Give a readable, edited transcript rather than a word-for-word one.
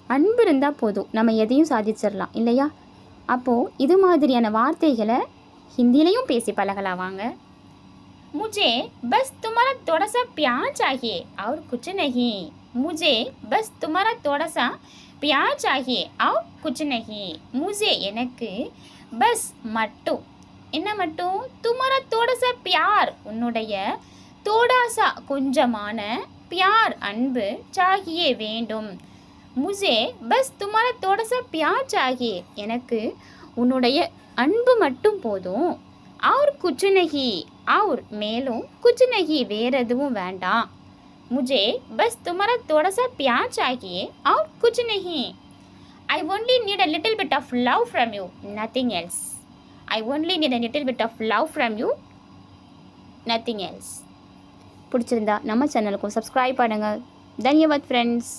அன்பு இருந்தால் போதும், நம்ம எதையும் சாதிச்சிடலாம் இல்லையா? அப்போது இது மாதிரியான வார்த்தைகளை ஹிந்திலையும் பேசி பழகலாம் வாங்க. मुझे बस तुम्हारा थोड़ा सा प्यार चाहिए और कुछ नहीं. मुझे बस तुम्हारा थोड़ा सा प्यार चाहिए और कुछ नहीं. मुझे எனக்கு பஸ் மட்டும், என்ன மட்டும், तुम्हारा थोड़ा सा प्यार உன்னுடைய, थोड़ा सा கொஞ்சமான, प्यार அன்பு, चाहिए வேண்டும். मुझे बस तुम्हारा थोड़ा सा प्यार चाहिए எனக்கு உன்னுடைய அன்பு மட்டும் போதும். और कुछ नहीं, और மேலும் कुछ नहीं வேற எதுவும் வேண்டாம். मुझे बस तुम्हारा थोड़ा सा प्यार चाहिए और कुछ नहीं. I only need a little bit of love from you, nothing else. I only need a little bit of love from you, nothing else. பிடிச்சிருந்தா நம்ம சேனலுக்கும் சப்ஸ்கிரைப் பண்ணுங்கள். தன்யவாத் ஃப்ரெண்ட்ஸ்.